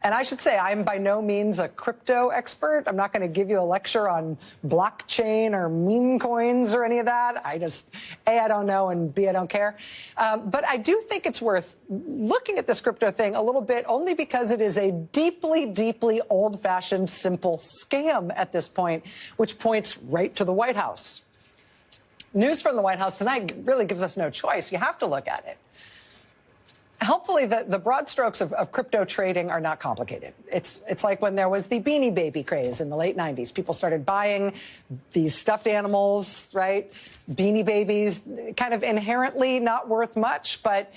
And I should say, I'm by no means a crypto expert. I'm not going to give you a lecture on blockchain or meme coins or any of that. A, I don't know, and B, I don't care. But I do think it's worth looking at this crypto thing a little bit, only because it is a deeply, deeply old-fashioned, simple scam at this point, which points right to the White House. News from the White House tonight really gives us no choice. You have to look at it. Helpfully, the broad strokes of crypto trading are not complicated. It's like when there was the Beanie Baby craze in the late 90s. People started buying these stuffed animals, right? Beanie Babies, kind of inherently not worth much, but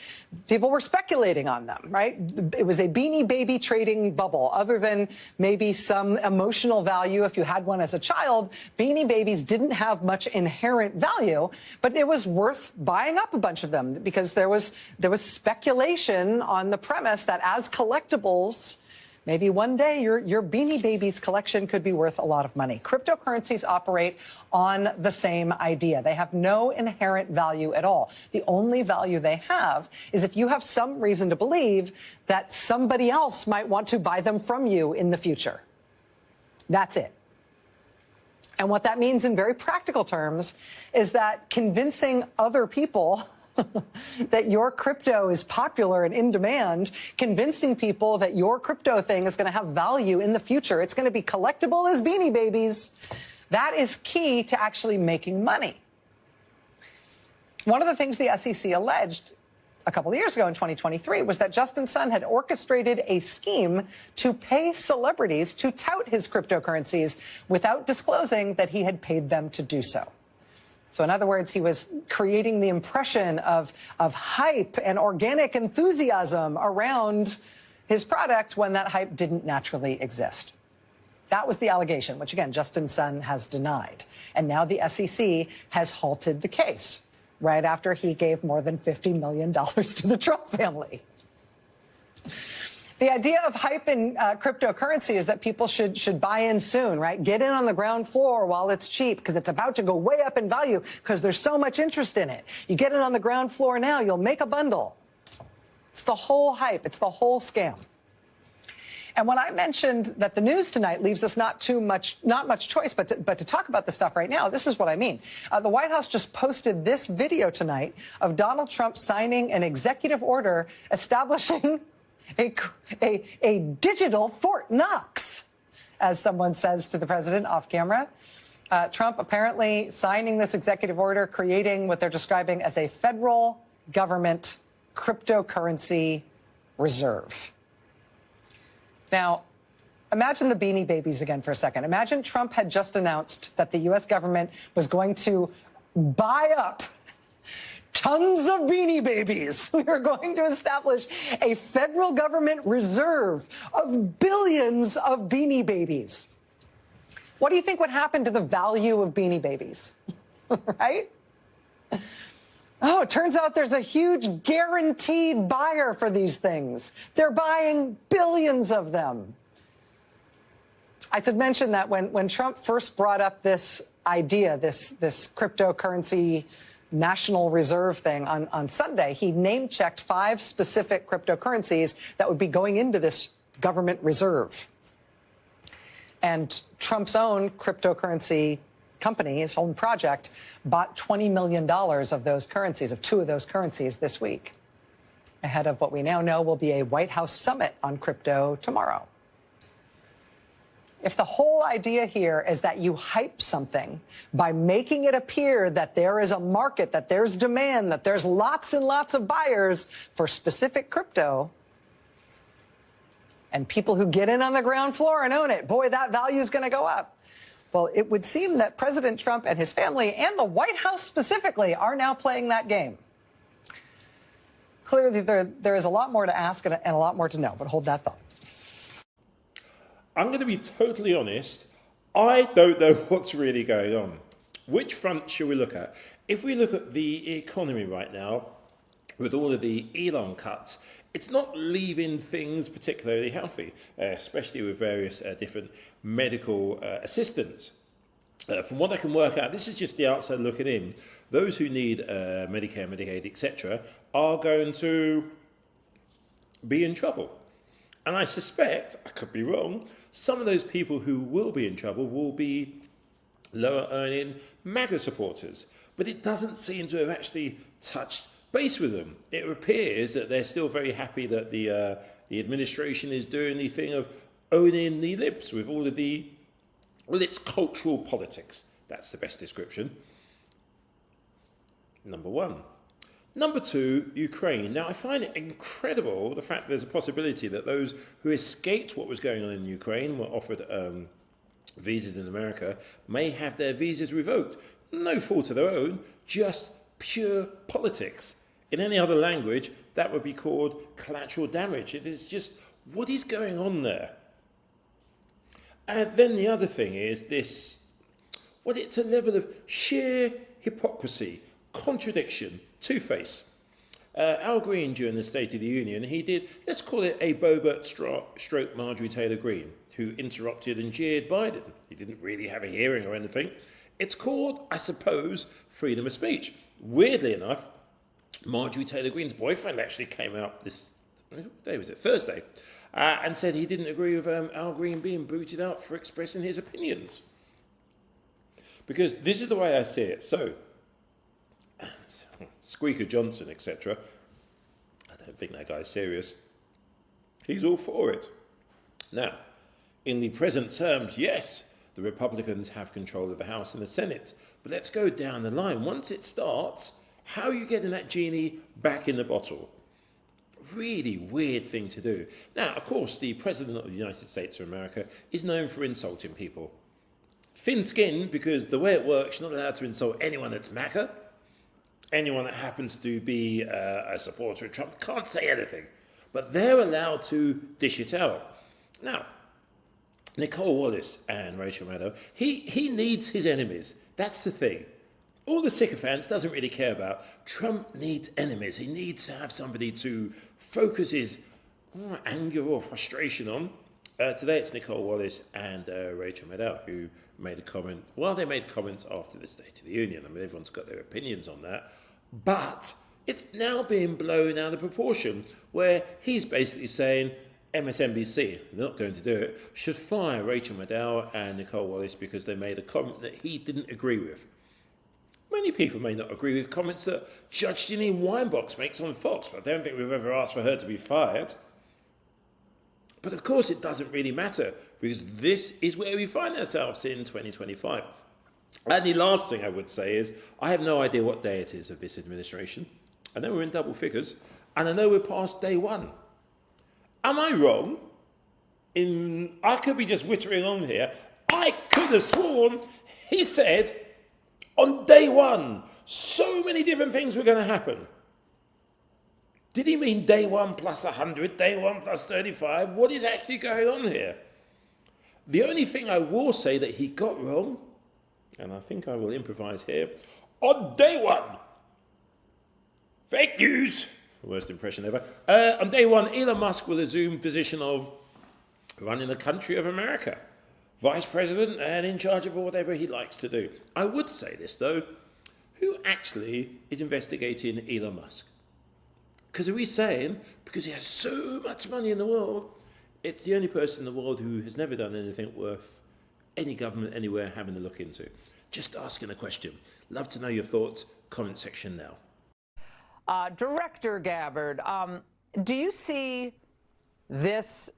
people were speculating on them, right? It was a Beanie Baby trading bubble. Other than maybe some emotional value if you had one as a child, Beanie Babies didn't have much inherent value, but it was worth buying up a bunch of them because there was speculation on the premise that as collectibles, maybe one day your Beanie Babies collection could be worth a lot of money. Cryptocurrencies operate on the same idea. They have no inherent value at all. The only value they have is if you have some reason to believe that somebody else might want to buy them from you in the future. That's it. And what that means in very practical terms is that convincing other people that your crypto is popular and in demand, convincing people that your crypto thing is going to have value in the future, it's going to be collectible as Beanie Babies, that is key to actually making money. One of the things the SEC alleged a couple of years ago in 2023 was that Justin Sun had orchestrated a scheme to pay celebrities to tout his cryptocurrencies without disclosing that he had paid them to do so. So in other words, he was creating the impression of hype and organic enthusiasm around his product when that hype didn't naturally exist. That was the allegation, which, again, Justin Sun has denied. And now the SEC has halted the case right after he gave more than $50 million to the Trump family. The idea of hype in cryptocurrency is that people should buy in soon, right? Get in on the ground floor while it's cheap because it's about to go way up in value because there's so much interest in it. You get in on the ground floor now, you'll make a bundle. It's the whole hype. It's the whole scam. And when I mentioned that the news tonight leaves us not much choice but to talk about the stuff right now, this is what I mean. The White House just posted this video tonight of Donald Trump signing an executive order establishing a digital Fort Knox, as someone says to the president off camera. Trump apparently signing this executive order, creating what they're describing as a federal government cryptocurrency reserve. Now, imagine the Beanie Babies again for a second. Imagine Trump had just announced that the U.S. government was going to buy up tons of Beanie Babies. We are going to establish a federal government reserve of billions of Beanie Babies. What do you think would happen to the value of Beanie Babies? Right? Oh, it turns out there's a huge guaranteed buyer for these things. They're buying billions of them. I should mention that when Trump first brought up this idea, this cryptocurrency national reserve thing on Sunday, he name-checked 5 specific cryptocurrencies that would be going into this government reserve. And Trump's own cryptocurrency company, his own project, bought $20 million of those currencies, of 2 of those currencies this week, ahead of what we now know will be a White House summit on crypto tomorrow. If the whole idea here is that you hype something by making it appear that there is a market, that there's demand, that there's lots and lots of buyers for specific crypto, and people who get in on the ground floor and own it, boy, that value is going to go up. Well, it would seem that President Trump and his family, and the White House specifically, are now playing that game. Clearly, there is a lot more to ask and a lot more to know, but hold that thought. I'm going to be totally honest, I don't know what's really going on. Which front should we look at? If we look at the economy right now, with all of the Elon cuts, it's not leaving things particularly healthy, especially with various different medical assistants. From what I can work out, this is just the outside looking in. Those who need Medicare, Medicaid, etc., are going to be in trouble. And I suspect, I could be wrong, some of those people who will be in trouble will be lower earning MAGA supporters. But it doesn't seem to have actually touched base with them. It appears that they're still very happy that the administration is doing the thing of owning the libs with all of it's cultural politics. That's the best description. Number one. Number two, Ukraine. Now, I find it incredible the fact that there's a possibility that those who escaped what was going on in Ukraine were offered visas in America may have their visas revoked. No fault of their own, just pure politics. In any other language, that would be called collateral damage. It is just, what is going on there? And then the other thing is this, well, it's a level of sheer hypocrisy, contradiction, two-face. Al Green, during the State of the Union, he did, let's call it a Boebert stroke Marjorie Taylor Greene, who interrupted and jeered Biden. He didn't really have a hearing or anything. It's called, I suppose, freedom of speech. Weirdly enough, Marjorie Taylor Greene's boyfriend actually came out what day was it? Thursday, and said he didn't agree with Al Green being booted out for expressing his opinions. Because this is the way I see it. So, Squeaker Johnson, etc., I don't think that guy's serious. He's all for it. Now, in the present terms, yes, the Republicans have control of the House and the Senate. But let's go down the line. Once it starts, how are you getting that genie back in the bottle? Really weird thing to do. Now, of course, the President of the United States of America is known for insulting people. Thin-skinned, because the way it works, you're not allowed to insult anyone that's MAGA. Anyone that happens to be a supporter of Trump can't say anything. But they're allowed to dish it out. Now, Nicole Wallace and Rachel Maddow, he needs his enemies. That's the thing. All the sycophants doesn't really care about. Trump needs enemies. He needs to have somebody to focus his anger or frustration on. Today it's Nicole Wallace and Rachel Maddow who made a comment. Well, they made comments after the State of the Union. I mean, everyone's got their opinions on that. But it's now being blown out of proportion, where he's basically saying MSNBC, they're not going to do it, should fire Rachel Maddow and Nicole Wallace because they made a comment that he didn't agree with. Many people may not agree with comments that Judge Jeanine Weinbox makes on Fox, but I don't think we've ever asked for her to be fired. But of course it doesn't really matter, because this is where we find ourselves in 2025. And the last thing I would say is, I have no idea what day it is of this administration. I know we're in double figures, and I know we're past day one. Am I wrong? I could be just wittering on here. I could have sworn he said on day one, so many different things were going to happen. Did he mean day one plus 100, day one plus 35? What is actually going on here? The only thing I will say that he got wrong, and I think I will improvise here, on day one, fake news, worst impression ever, on day one, Elon Musk will assume position of running the country of America. Vice President and in charge of whatever he likes to do. I would say this, though. Who actually is investigating Elon Musk? Because are we saying, because he has so much money in the world, it's the only person in the world who has never done anything worth any government anywhere having a look into? Just asking a question. Love to know your thoughts. Comment section now. Director Gabbard, do you see this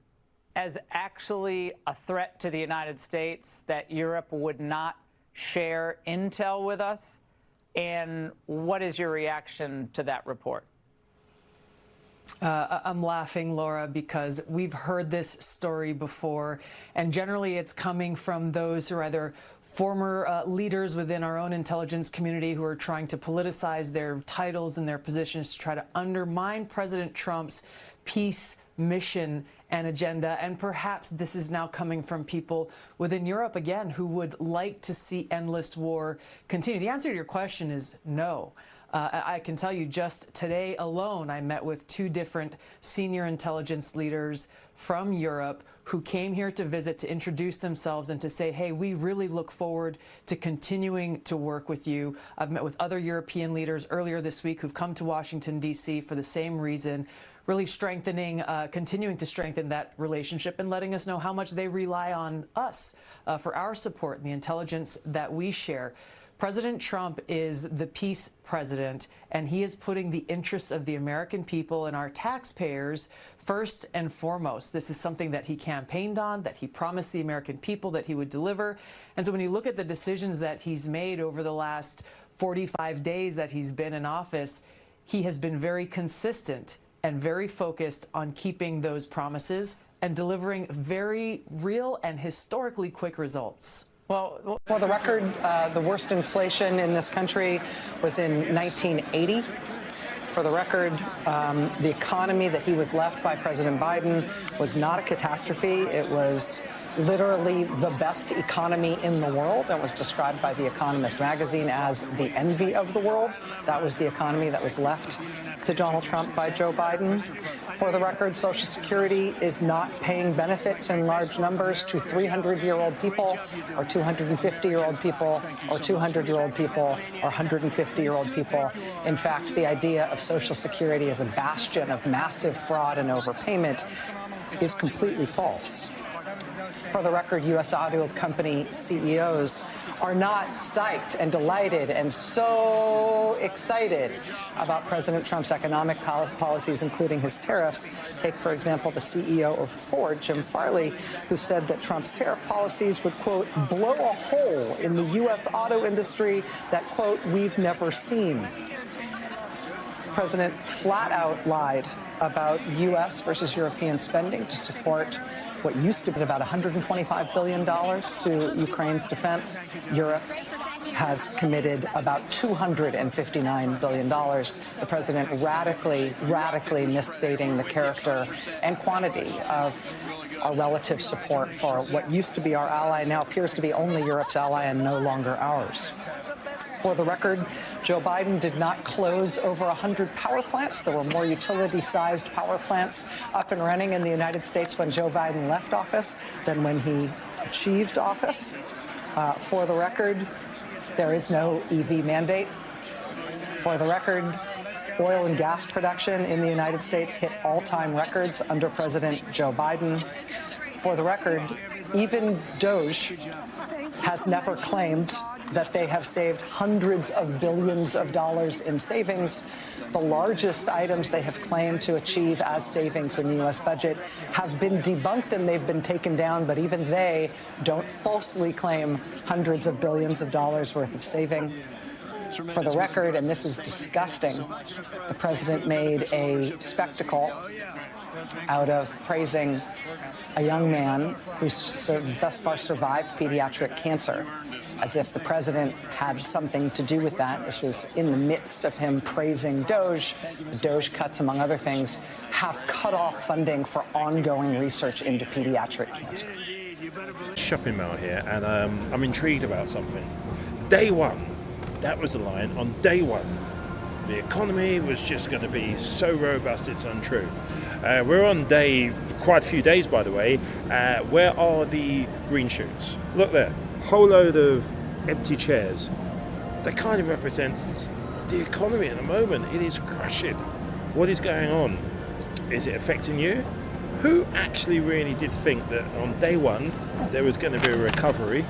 as actually a threat to the United States, that Europe would not share intel with us? And what is your reaction to that report? I'm laughing, Laura, because we've heard this story before, and generally it's coming from those who are either former leaders within our own intelligence community who are trying to politicize their titles and their positions to try to undermine President Trump's peace mission and agenda. And perhaps this is now coming from people within Europe, again, who would like to see endless war continue. The answer to your question is no. I can tell you just today alone, I met with 2 different senior intelligence leaders from Europe who came here to visit, to introduce themselves and to say, hey, we really look forward to continuing to work with you. I've met with other European leaders earlier this week who've come to Washington, D.C. for the same reason. really strengthening, continuing to strengthen that relationship and letting us know how much they rely on us for our support and the intelligence that we share. President Trump is the peace president, and he is putting the interests of the American people and our taxpayers first and foremost. This is something that he campaigned on, that he promised the American people that he would deliver. And so when you look at the decisions that he's made over the last 45 days that he's been in office, he has been very consistent and very focused on keeping those promises and delivering very real and historically quick results. Well, for the record, the worst inflation in this country was in 1980. For the record, the economy that he was left by President Biden was not a catastrophe. It was literally the best economy in the world and was described by The Economist magazine as the envy of the world. That was the economy that was left to Donald Trump by Joe Biden. For the record, Social Security is not paying benefits in large numbers to 300-year-old people or 250-year-old people or 200-year-old people or 150-year-old people. In fact, the idea of Social Security as a bastion of massive fraud and overpayment is completely false. For the record, U.S. auto company CEOs are not psyched and delighted and so excited about President Trump's economic policies, including his tariffs. Take, for example, the CEO of Ford, Jim Farley, who said that Trump's tariff policies would, quote, blow a hole in the U.S. auto industry that, quote, we've never seen. The president flat out lied about U.S. versus European spending to support what used to be about $125 billion to Ukraine's defense. Europe has committed about $259 billion. The president radically misstating the character and quantity of our relative support for what used to be our ally, now appears to be only Europe's ally and no longer ours. For the record, Joe Biden did not close over 100 power plants. There were more utility-sized power plants up and running in the United States when Joe Biden left office than when he achieved office. For the record, there is no EV mandate. For the record, oil and gas production in the United States hit all-time records under President Joe Biden. For the record, even DOJ has never claimed that they have saved hundreds of billions of dollars in savings. The largest items they have claimed to achieve as savings in the U.S. budget have been debunked and they've been taken down, but even they don't falsely claim hundreds of billions of dollars worth of saving. For the record, and this is disgusting, the president made a spectacle out of praising a young man who thus far survived pediatric cancer, as if the president had something to do with that. This was in the midst of him praising DOJ. The DOJ cuts, among other things, have cut off funding for ongoing research into pediatric cancer. Shopping mall here, and I'm intrigued about something. Day one, that was the line. On day one, the economy was just going to be so robust it's untrue. We're on quite a few days, by the way. Where are the green shoots? Look there, whole load of empty chairs. That kind of represents the economy at the moment. It is crashing. What is going on? Is it affecting you? Who actually really did think that on day one there was going to be a recovery,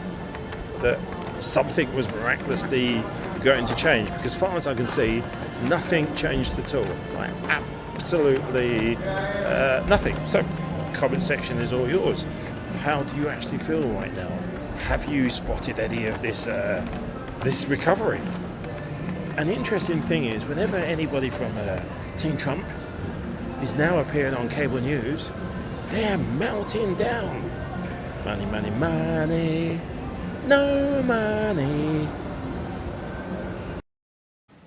that something was miraculously going to change? Because as far as I can see, nothing changed at all. Like absolutely nothing. So, comment section is all yours. How do you actually feel right now? Have you spotted any of this recovery? An interesting thing is, whenever anybody from Team Trump is now appearing on cable news, they're melting down. Money, money, money, no money.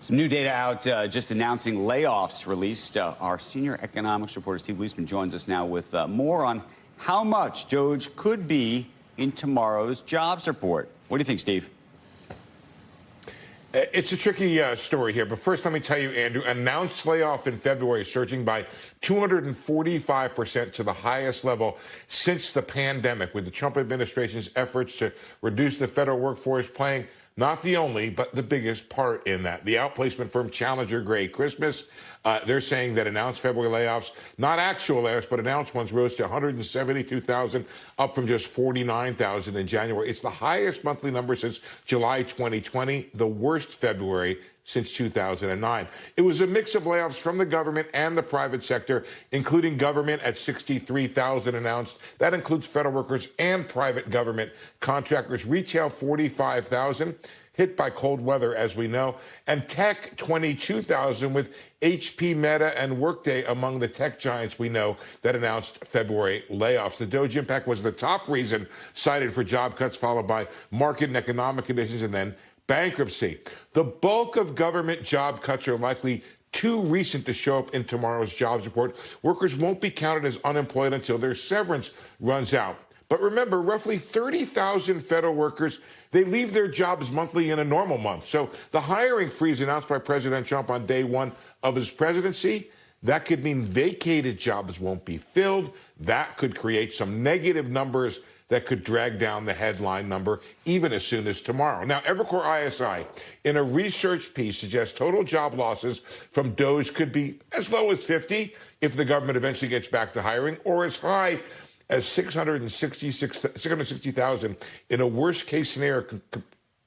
Some new data out just announcing layoffs released. Our senior economics reporter, Steve Leisman, joins us now with more on how much DOJ could be in tomorrow's jobs report. What do you think, Steve? It's a tricky story here, but first let me tell you, Andrew, announced layoff in February surging by 245% to the highest level since the pandemic, with the Trump administration's efforts to reduce the federal workforce playing not the only, but the biggest part in that. The outplacement firm Challenger Gray Christmas, they're saying that announced February layoffs, not actual layoffs, but announced ones, rose to 172,000, up from just 49,000 in January. It's the highest monthly number since July 2020, the worst February since 2009. It was a mix of layoffs from the government and the private sector, including government at 63,000 announced. That includes federal workers and private government contractors. Retail, 45,000, hit by cold weather, as we know. And tech, 22,000, with HP, Meta, and Workday among the tech giants we know that announced February layoffs. The Doge impact was the top reason cited for job cuts, followed by market and economic conditions, and then bankruptcy. The bulk of government job cuts are likely too recent to show up in tomorrow's jobs report. Workers won't be counted as unemployed until their severance runs out. But remember, roughly 30,000 federal workers, they leave their jobs monthly in a normal month. So the hiring freeze announced by President Trump on day one of his presidency, that could mean vacated jobs won't be filled. That could create some negative numbers that could drag down the headline number even as soon as tomorrow. Now, Evercore ISI, in a research piece, suggests total job losses from Doge could be as low as 50 if the government eventually gets back to hiring, or as high as 660,000 in a worst-case scenario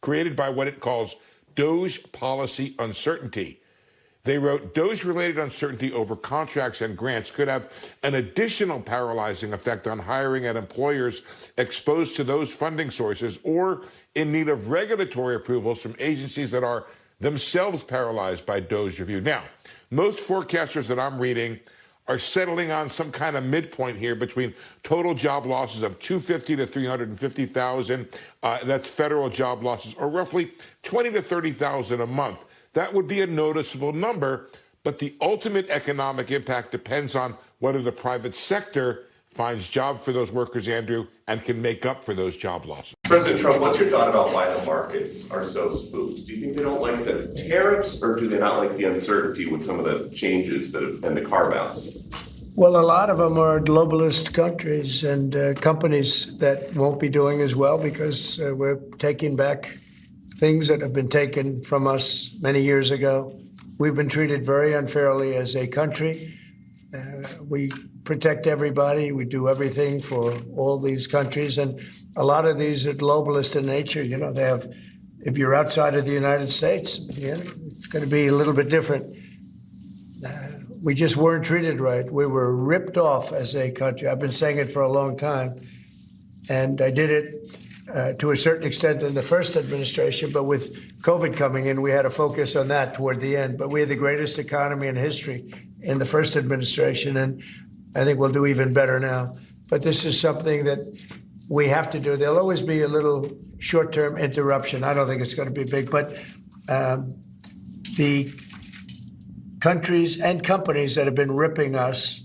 created by what it calls Doge policy uncertainty. They wrote, Doge-related uncertainty over contracts and grants could have an additional paralyzing effect on hiring at employers exposed to those funding sources or in need of regulatory approvals from agencies that are themselves paralyzed by Doge review. Now, most forecasters that I'm reading are settling on some kind of midpoint here between total job losses of 250 to 350,000. That's federal job losses, or roughly 20 to 30,000 a month. That would be a noticeable number, but the ultimate economic impact depends on whether the private sector finds jobs for those workers, Andrew, and can make up for those job losses. President Trump, what's your thought about why the markets are so spooked? Do you think they don't like the tariffs, or do they not like the uncertainty with some of the changes and the carve-outs? Well, a lot of them are globalist countries and companies that won't be doing as well because we're taking back things that have been taken from us many years ago. We've been treated very unfairly as a country. We protect everybody. We do everything for all these countries. And a lot of these are globalist in nature. You know, they have, if you're outside of the United States, you know, it's going to be a little bit different. We just weren't treated right. We were ripped off as a country. I've been saying it for a long time. And I did it to a certain extent in the first administration, but with COVID coming in, we had to focus on that toward the end. But we had the greatest economy in history in the first administration, and I think we'll do even better now. But this is something that we have to do. There'll always be a little short-term interruption. I don't think it's going to be big, but the countries and companies that have been ripping us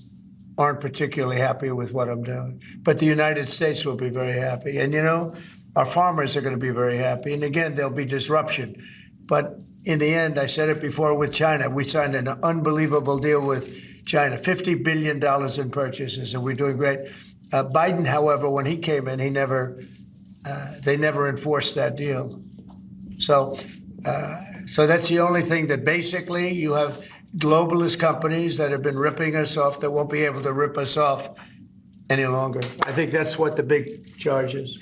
aren't particularly happy with what I'm doing. But the United States will be very happy. And, you know, our farmers are going to be very happy. And again, there'll be disruption. But in the end, I said it before with China, we signed an unbelievable deal with China, $50 billion in purchases, and we're doing great. Biden, however, when he came in, they never enforced that deal. So that's the only thing that basically you have globalist companies that have been ripping us off that won't be able to rip us off any longer. I think that's what the big charge is.